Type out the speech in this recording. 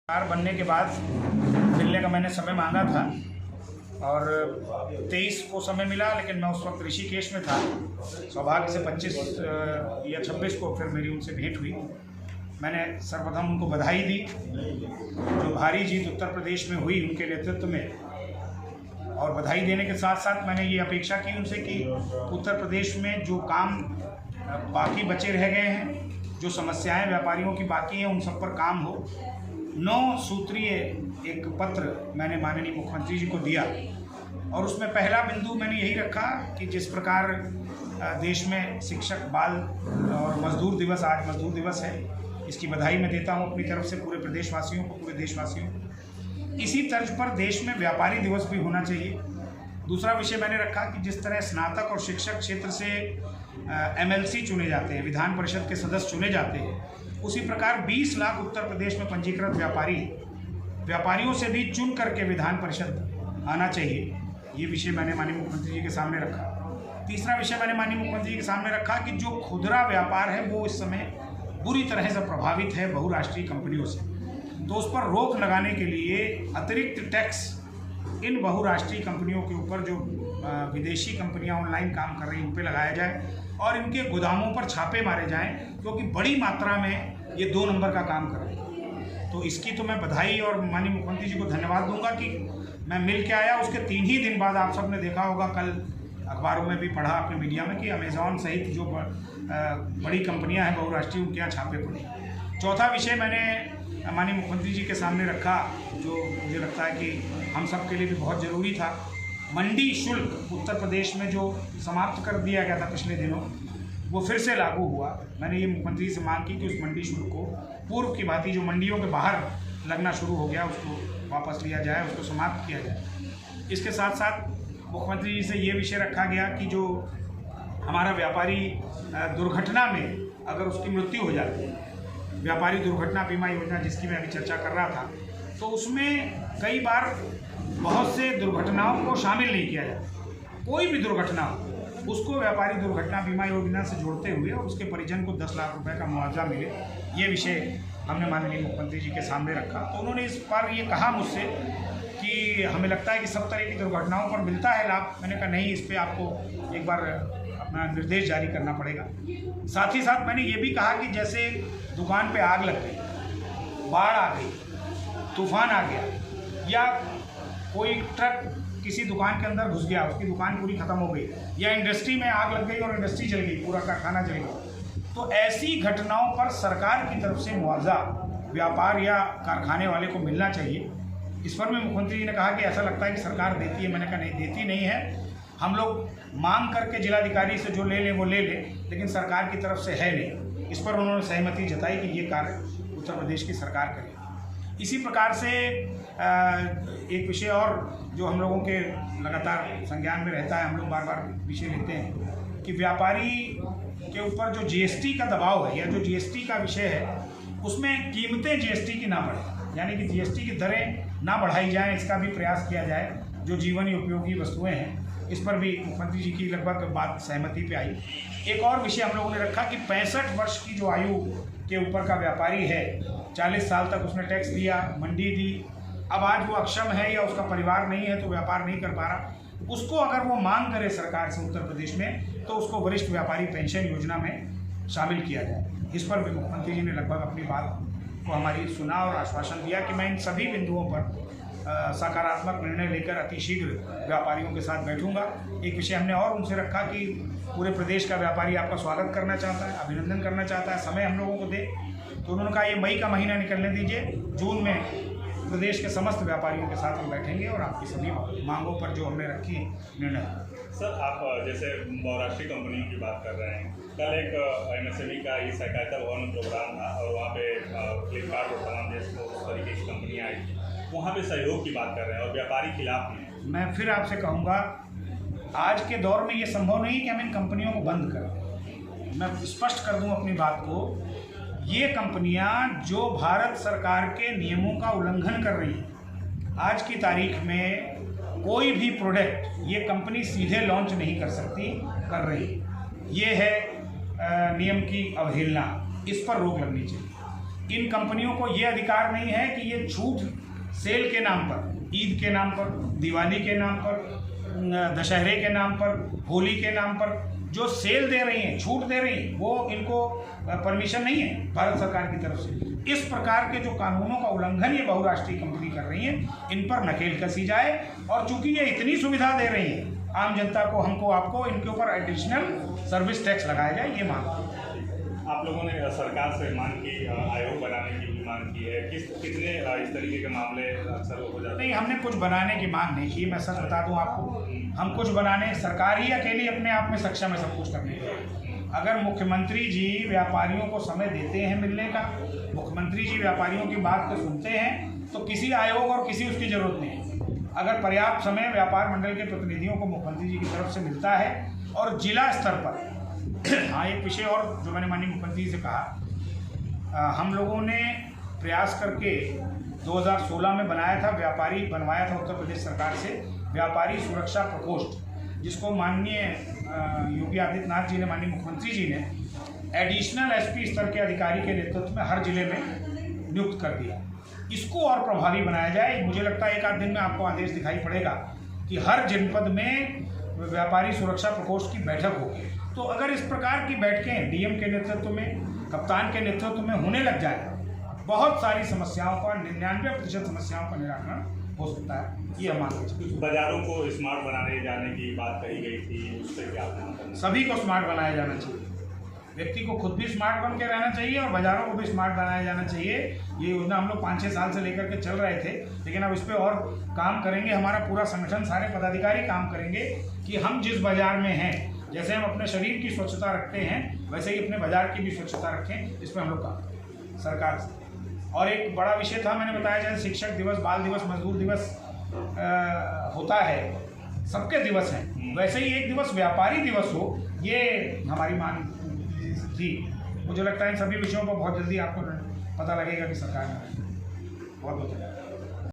सरकार बनने के बाद मिलने का मैंने समय मांगा था और 23 को समय मिला, लेकिन मैं उस वक्त ऋषिकेश में था। सौभाग्य से 25 या 26 को फिर मेरी उनसे भेंट हुई। मैंने सर्वप्रथम उनको बधाई दी जो भारी जीत उत्तर प्रदेश में हुई उनके नेतृत्व में, और बधाई देने के साथ साथ मैंने ये अपेक्षा की उनसे कि उत्तर प्रदेश में जो काम बाकी बचे रह गए हैं, जो समस्याएं व्यापारियों की बाकी हैं, उन सब पर काम हो। 9 सूत्रीय एक पत्र मैंने माननीय मुख्यमंत्री जी को दिया और उसमें पहला बिंदु मैंने यही रखा कि जिस प्रकार देश में शिक्षक बाल और मजदूर दिवस, आज मजदूर दिवस है, इसकी बधाई मैं देता हूँ अपनी तरफ से पूरे प्रदेशवासियों को, पूरे देशवासियों को। इसी तर्ज पर देश में व्यापारी दिवस भी होना चाहिए। दूसरा विषय मैंने रखा कि जिस तरह स्नातक और शिक्षक क्षेत्र से MLC चुने जाते हैं, विधान परिषद के सदस्य चुने जाते हैं, उसी प्रकार 20 लाख उत्तर प्रदेश में पंजीकृत व्यापारियों से भी चुन करके विधान परिषद आना चाहिए। ये विषय मैंने माननीय मुख्यमंत्री जी के सामने रखा। तीसरा विषय मैंने माननीय मुख्यमंत्री जी के सामने रखा कि जो खुदरा व्यापार है वो इस समय बुरी तरह से प्रभावित है बहुराष्ट्रीय कंपनियों से, तो उस पर रोक लगाने के लिए अतिरिक्त टैक्स इन बहुराष्ट्रीय कंपनियों के ऊपर, जो विदेशी कंपनियां ऑनलाइन काम कर रही हैं, उन पर लगाया जाए और इनके गोदामों पर छापे मारे जाएं, क्योंकि बड़ी मात्रा में ये 2 नंबर का काम कर रहे हैं। तो इसकी तो मैं बधाई और माननीय मुख्यमंत्री जी को धन्यवाद दूंगा कि मैं मिल के आया। उसके 3 ही दिन बाद आप सबने देखा होगा, कल अखबारों में भी पढ़ा अपने मीडिया में, कि अमेज़ॉन सहित जो बड़ी कंपनियाँ हैं बहुराष्ट्रीय, उनके यहाँ छापे पड़े। चौथा विषय मैंने माननीय मुख्यमंत्री जी के सामने रखा, जो मुझे लगता है कि हम सब के लिए भी बहुत ज़रूरी था। मंडी शुल्क उत्तर प्रदेश में जो समाप्त कर दिया गया था पिछले दिनों, वो फिर से लागू हुआ। मैंने ये मुख्यमंत्री से मांग की कि उस मंडी शुल्क को पूर्व की भांति जो मंडियों के बाहर लगना शुरू हो गया, उसको वापस लिया जाए, उसको समाप्त किया जाए। इसके साथ साथ मुख्यमंत्री जी से ये विषय रखा गया कि जो हमारा व्यापारी दुर्घटना में अगर उसकी मृत्यु हो जाती है, व्यापारी दुर्घटना बीमा योजना जिसकी मैं अभी चर्चा कर रहा था, तो उसमें कई बार बहुत से दुर्घटनाओं को शामिल नहीं किया जाता। कोई भी दुर्घटना हो, उसको व्यापारी दुर्घटना बीमा योजना से जोड़ते हुए और उसके परिजन को 10 लाख रुपए का मुआवजा मिले, ये विषय हमने माननीय मुख्यमंत्री जी के सामने रखा। तो उन्होंने इस पर ये कहा मुझसे कि हमें लगता है कि सब तरह की दुर्घटनाओं पर मिलता है लाभ। मैंने कहा नहीं, इस पर आपको एक बार अपना निर्देश जारी करना पड़ेगा। साथ ही साथ मैंने ये भी कहा कि जैसे दुकान पे आग लग गई, बाढ़ आ गई, तूफान आ गया, या कोई ट्रक किसी दुकान के अंदर घुस गया, उसकी दुकान पूरी ख़त्म हो गई, या इंडस्ट्री में आग लग गई और इंडस्ट्री जल गई, पूरा कारखाना जल गया, तो ऐसी घटनाओं पर सरकार की तरफ से मुआवजा व्यापार या कारखाने वाले को मिलना चाहिए। इस पर भी मुख्यमंत्री जी ने कहा कि ऐसा लगता है कि सरकार देती है। मैंने कहा नहीं, देती नहीं है। हम लोग मांग करके जिलाधिकारी से जो ले लें वो ले लें, लेकिन सरकार की तरफ से है नहीं। इस पर उन्होंने सहमति जताई कि ये कार्य उत्तर प्रदेश की सरकार करेगी। इसी प्रकार से एक विषय और जो हम लोगों के लगातार संज्ञान में रहता है, हम लोग बार बार विषय लेते हैं कि व्यापारी के ऊपर जो GST का दबाव है, या जो GST का विषय है, उसमें कीमतें GST की ना बढ़े, यानी कि GST की दरें ना बढ़ाई जाएं, इसका भी प्रयास किया जाए। जो जीवन उपयोगी वस्तुएं हैं, इस पर भी मुख्यमंत्री जी की लगभग बात सहमति पे आई। एक और विषय हम लोगों ने रखा कि 65 वर्ष की जो आयु के ऊपर का व्यापारी है, 40 साल तक उसने टैक्स दिया, मंडी दी, अब आज वो अक्षम है या उसका परिवार नहीं है तो व्यापार नहीं कर पा रहा, उसको अगर वो मांग करे सरकार से उत्तर प्रदेश में, तो उसको वरिष्ठ व्यापारी पेंशन योजना में शामिल किया जाए। इस पर भी मुख्यमंत्री जी ने लगभग अपनी बात को हमारी सुना और आश्वासन दिया कि मैं इन सभी बिंदुओं पर सकारात्मक निर्णय लेकर अतिशीघ्र व्यापारियों के साथ बैठूंगा। एक विषय हमने और उनसे रखा कि पूरे प्रदेश का व्यापारी आपका स्वागत करना चाहता है, अभिनंदन करना चाहता है, समय हम लोगों को दे। तो उन्होंने कहा ये मई का महीना निकलने दीजिए, जून में प्रदेश के समस्त व्यापारियों के साथ हम बैठेंगे और आपकी सभी मांगों पर जो हमने रखी निर्णय। सर, आप जैसे बहुराष्ट्रीय कंपनियों की बात कर रहे हैं, कल एक MSME का ये सहकारिता भवन प्रोग्राम था और वहाँ पे फ्लिपकार्ट और तमाम देश को उस तरीके की कंपनियाँ आई, वहाँ पे सहयोग की बात कर रहे हैं और व्यापारी खिलाफ नहीं। मैं फिर आपसे कहूँगा, आज के दौर में ये संभव नहीं कि हम इन कंपनियों को बंद करें। मैं स्पष्ट कर दूँ अपनी बात को, ये कंपनियां जो भारत सरकार के नियमों का उल्लंघन कर रही हैं, आज की तारीख में कोई भी प्रोडक्ट ये कंपनी सीधे लॉन्च नहीं कर सकती, कर रही। ये है नियम की अवहेलना, इस पर रोक लगनी चाहिए। इन कंपनियों को ये अधिकार नहीं है कि ये छूट सेल के नाम पर, ईद के नाम पर, दिवाली के नाम पर, दशहरे के नाम पर, होली के नाम पर जो सेल दे रही हैं, छूट दे रही हैं, वो इनको परमिशन नहीं है भारत सरकार की तरफ से। इस प्रकार के जो कानूनों का उल्लंघन ये बहुराष्ट्रीय कंपनी कर रही हैं, इन पर नकेल कसी जाए। और चूंकि ये इतनी सुविधा दे रही हैं आम जनता को, हमको, आपको, इनके ऊपर एडिशनल सर्विस टैक्स लगाया जाए, ये मांग। आप लोगों ने सरकार से मांग की, आयोग बनाने की भी मांग की है, कितने इस तरीके के मामले अक्सर हो जाते हैं? नहीं, हमने कुछ बनाने की मांग नहीं की। मैं सच बता दूं आपको, हम कुछ बनाने, सरकार ही अकेली अपने आप में सक्षम है सब कुछ करने के। अगर मुख्यमंत्री जी व्यापारियों को समय देते हैं मिलने का, मुख्यमंत्री जी व्यापारियों की बात को सुनते हैं, तो किसी आयोग और किसी उसकी जरूरत नहीं है। अगर पर्याप्त समय व्यापार मंडल के प्रतिनिधियों को मुख्यमंत्री जी की तरफ से मिलता है और जिला स्तर पर हाँ, एक विषय और जो मैंने माननीय मुख्यमंत्री जी से कहा, हम लोगों ने प्रयास करके 2016 में बनाया था, बनवाया था उत्तर प्रदेश सरकार से व्यापारी सुरक्षा प्रकोष्ठ, जिसको माननीय योगी आदित्यनाथ जी ने, माननीय मुख्यमंत्री जी ने एडिशनल एसपी स्तर के अधिकारी के नेतृत्व में हर जिले में नियुक्त कर दिया। इसको और प्रभावी बनाया जाए। मुझे लगता है एक आध दिन में आपको आदेश दिखाई पड़ेगा कि हर जनपद में व्यापारी सुरक्षा प्रकोष्ठ की बैठक होगी। तो अगर इस प्रकार की बैठकें डीएम के नेतृत्व में, कप्तान के नेतृत्व में होने लग जाए, बहुत सारी समस्याओं का 99% समस्याओं का निराकरण हो सकता है। ये हम मानते हैं। बाजारों को स्मार्ट बनाने जाने की बात कही गई थी, उस पर क्या आपका? सभी को स्मार्ट बनाया जाना चाहिए। व्यक्ति को खुद भी स्मार्ट बन के रहना चाहिए और बाजारों को भी स्मार्ट बनाया जाना चाहिए। ये योजना हम लोग 5-6 साल से लेकर के चल रहे थे, लेकिन अब इस पर और काम करेंगे। हमारा पूरा संगठन, सारे पदाधिकारी काम करेंगे कि हम जिस बाजार में हैं, जैसे हम अपने शरीर की स्वच्छता रखते हैं, वैसे ही अपने बाजार की भी स्वच्छता रखें। इस पर हम लोग काम करें सरकार से। और एक बड़ा विषय था, मैंने बताया, जैसे शिक्षक दिवस, बाल दिवस, मजदूर दिवस होता है, सबके दिवस हैं, वैसे ही एक दिवस व्यापारी दिवस हो, ये हमारी मांग थी। मुझे लगता है इन सभी विषयों पर बहुत जल्दी आपको पता लगेगा कि सरकार ने बहुत